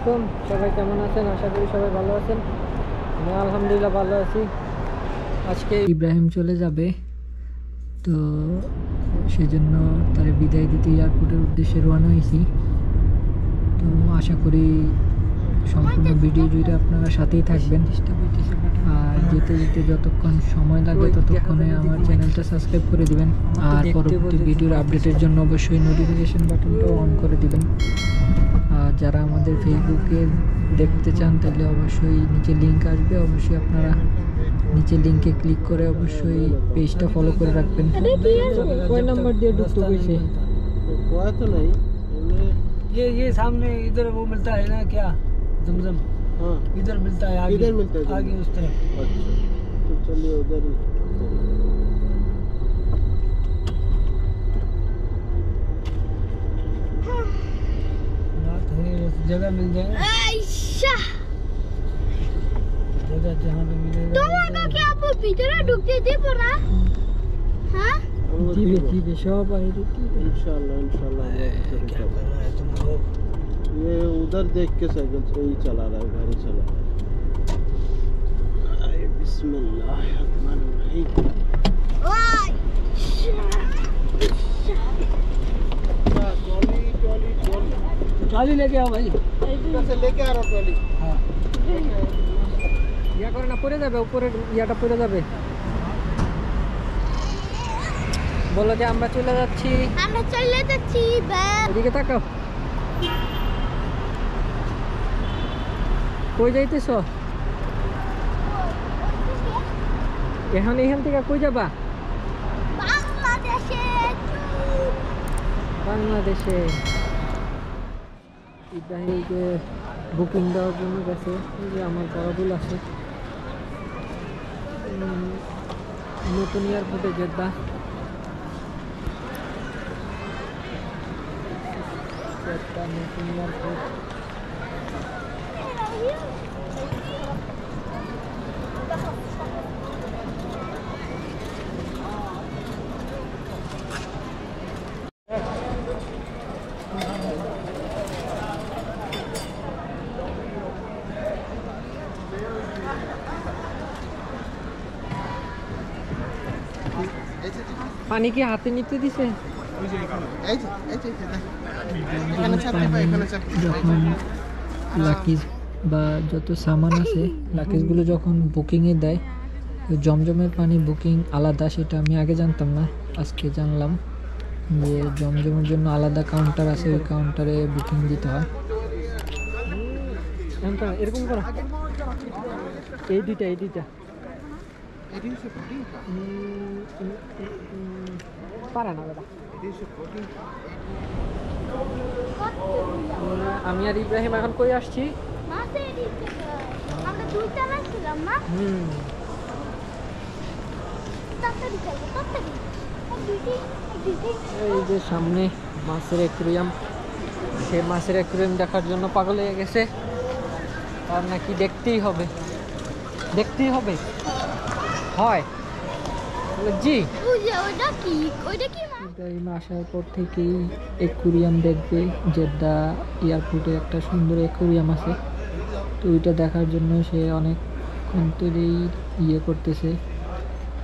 আলাইকুম, সবাই কেমন আছেন? আশা করি সবাই ভালো আছেন। আমি আলহামদুলিল্লাহ ভালো আছি। আজকে ইব্রাহিম চলে যাবে, তো সেজন্য তার বিদায় দিতে এয়ারপোর্টের উদ্দেশ্যে রওনা হয়েছি। তো আশা করি সম্পূর্ণ ভিডিও জুড়ে আপনারা সাথেই থাকবেন। আর যেতে যেতে যতক্ষণ সময় লাগে ততক্ষণে আমার চ্যানেলটা সাবস্ক্রাইব করে দিবেন। আর পরবর্তী ভিডিওর আপডেটের জন্য অবশ্যই নোটিফিকেশন বাটনটাও অন করে দিবেন। আর যারা আমাদের ফেসবুকে দেখতে চান তাহলে অবশ্যই নিচে লিঙ্ক আসবে, অবশ্যই আপনারা নিচে লিঙ্কে ক্লিক করে অবশ্যই পেজটা ফলো করে রাখবেন। কয় নাম্বার দিয়ে ঢুকতে হয়েছে? तो नहीं ये सामने इधर वो मिलता है ना क्या, जमजम? हाँ इधर मिलता है, आगे इधर मिलता है, आगे उस तरफ। अच्छा तो चलिए उधर ही। बात है जगह मिल जाए, जगह जहाँ पे मिलेगा তোমাকে কি আপু ভিতরে ঢুকতে দিব না? হ্যাঁ दिवे शॉप आई थी। इंशाल्लाह इंशाल्लाह क्या कर रहा है तुम लोग? ये उधर देख के साइकिल से ही चला रहा है, गाड़ी चला रहा है। बिस्मिल्लाहिर्रहमानिर्रहीम। ওই ट्रॉली लेके आओ भाई। से लेके आ रहा हूँ ट्रॉली। हाँ ইয়া করে না, পড়ে যাবে, উপরে ইয়াটা পড়ে যাবে। বলো যে আমরা চলে যাচ্ছি। আমরা চলে যাচ্ছি বাপ। এদিকে তাকাও, কই যাইতেছ এখন? এখান থেকে কই যাবা? বাংলাদেশে বাংলাদেশে। ইব্রাহিমকে বুকিং দেওয়ার জন্য গেছে। এই যে আমার বড়দুল আছে, নতুন এয়ারপোর্টে জেদ্দা। নতুন এয়ারপোর্ট। পানি কি হাতে নিতে দিছে? যখন লাকিজ বা যত সামান আছে লাকিজগুলো যখন বুকিংয়ে দেয়, জমজমের পানি বুকিং আলাদা, সেটা আমি আগে জানতাম না, আজকে জানলাম যে জমজমের জন্য আলাদা কাউন্টার আছে, ওই কাউন্টারে বুকিং দিতে হয়। এরকম করো, এই দুইটা পারে না দাদা। আমি আর ইব্রাহিম এখন কই আসছি? আমরা দুইটা ছিলাম না? এই যে সামনে মাছের অ্যাকুরিয়াম, সে মাছের অ্যাকুরিয়াম দেখার জন্য পাগল হয়ে গেছে। তার নাকি দেখতেই হবে হয়। জি ইব্রাহিম আসার পর থেকেই অ্যাকুরিয়াম দেখবে। জেদ্দা এয়ারপোর্টে একটা সুন্দর অ্যাকুরিয়াম আছে, তো ওইটা দেখার জন্য সে অনেকক্ষণ ধরেই করতেছে,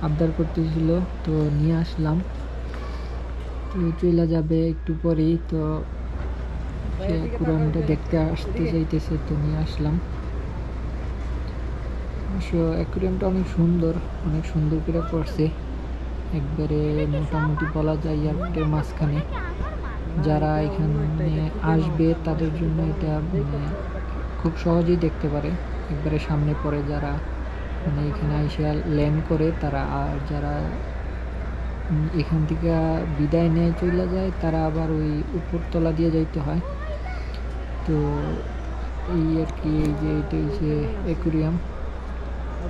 আবদার করতেছিল। তো নিয়ে আসলাম, তো চলে যাবে একটু পরেই। তো সে অ্যাকুরিয়ামটা দেখতে আসতে চাইতেছে, তো নিয়ে আসলাম। অবশ্য অ্যাকুরিয়ামটা অনেক সুন্দর করে করছে, একবারে মোটামুটি বলা যায় এয়ারপোর্টের মাঝখানে। যারা এখানে আসবে তাদের জন্য এটা খুব সহজেই দেখতে পারে, একবারে সামনে পড়ে। যারা এখানে আইসা ল্যান্ড করে তারা, আর যারা এখান থেকে বিদায় নেয় চলে যায়, তারা আবার ওই উপরতলা দিয়ে যাইতে হয়। তো এই আর কি, এই যে এটা হচ্ছে অ্যাকুরিয়াম,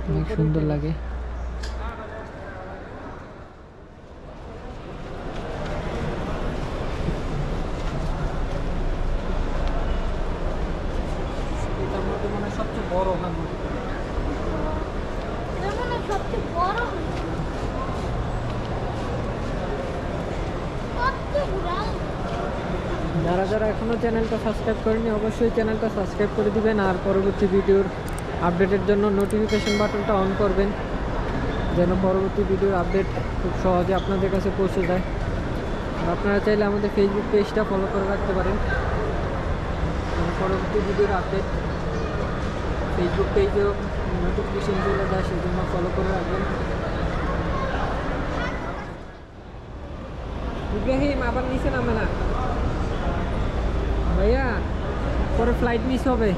অনেক সুন্দর লাগে। সবচেয়ে বড় যারা যারা এখনও চ্যানেলটা সাবস্ক্রাইব করেনি অবশ্যই চ্যানেলটা সাবস্ক্রাইব করে দিবেন, আর পরবর্তী ভিডিওর আপডেটের জন্য নোটিফিকেশন বাটনটা অন করবেন, যেন পরবর্তী ভিডিওর আপডেট খুব সহজে আপনাদের কাছে পৌঁছে যায়। আর আপনারা চাইলে আমাদের ফেসবুক পেজটা ফলো করে রাখতে পারেন, পরবর্তী ভিডিওর আপডেট ফেসবুক পেজেও নোটিফিকেশন চলে যায়, সেই জন্য ফলো করে রাখবেন। ইব্রাহিম আবার নিচে নামে না ভাইয়া, পরে ফ্লাইট মিস হবে।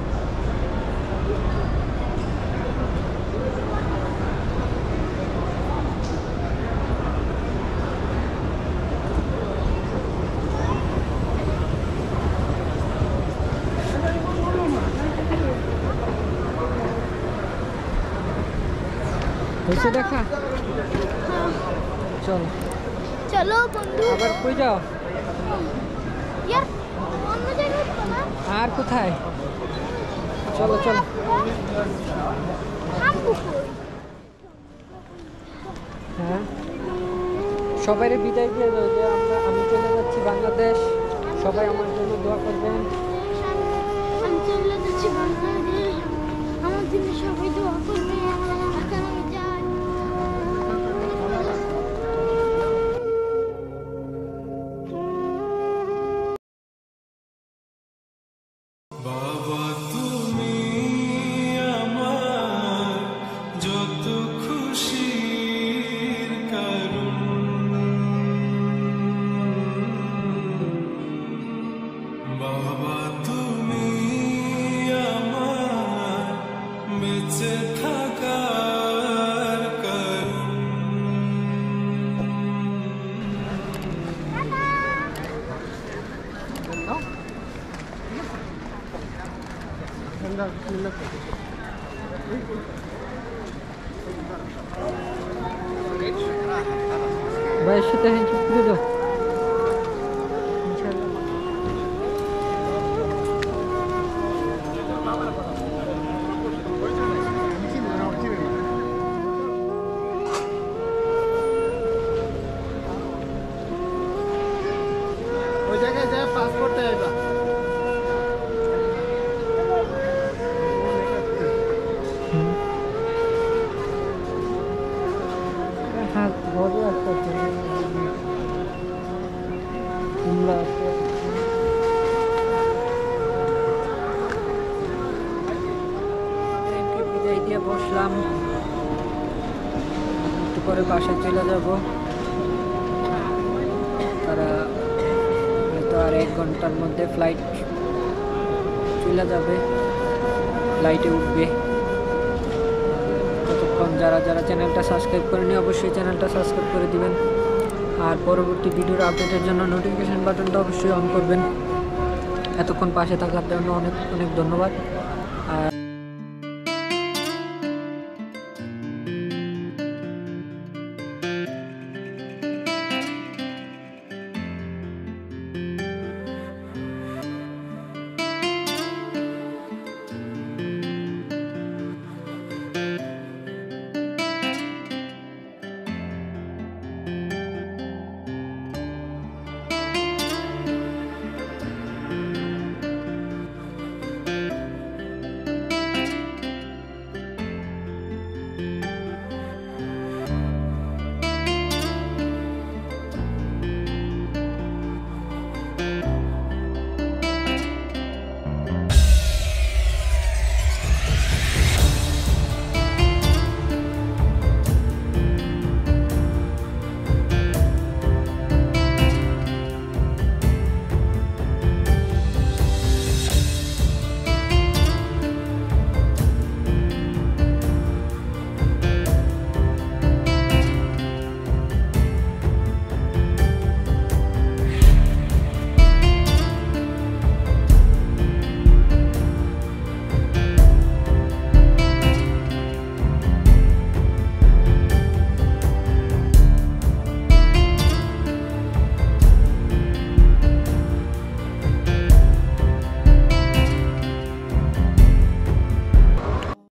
হয়েছে দেখা, চলো চলো বন্ধু। আবার কই যাও? ইয়ার অন্য জায়গায় যাবো না? আর কোথায়? চলো চলো। হামপুকুর। হ্যাঁ, সবাই বিদায় দিয়ে দাও যে আমি চলে যাচ্ছি বাংলাদেশ, সবাই আমার জন্য দোয়া করবেন। আমি চলে যাচ্ছি বাংলাদেশ, আমার জন্য সবাই দোয়া করবে। এখন আমি যাই। বাবা তুমি আমার যত খুশির কারণ, বাবা তুমি আমার বেঁচে থাকার কারণ। ভাইয়ের সাথে হ্যান্ডশেক করে দাও। ওই জায়গায় যায় পাসপোর্টটা এবার হ্যাঁ, ঘরে আসতে তোমরা বিদায় দিয়ে বসলাম, একটু পরে বাসায় চলে যাব। তারা হয়তো আর 1 ঘন্টার মধ্যে ফ্লাইট চলে যাবে, ফ্লাইটে উঠবে। ততক্ষণ যারা যারা চ্যানেলটা সাবস্ক্রাইব করেনি অবশ্যই চ্যানেলটা সাবস্ক্রাইব করে দিবেন, আর পরবর্তী ভিডিওর আপডেটের জন্য নোটিফিকেশন বাটনটা অবশ্যই অন করবেন। এতক্ষণ পাশে থাকার জন্য অনেক অনেক ধন্যবাদ। আর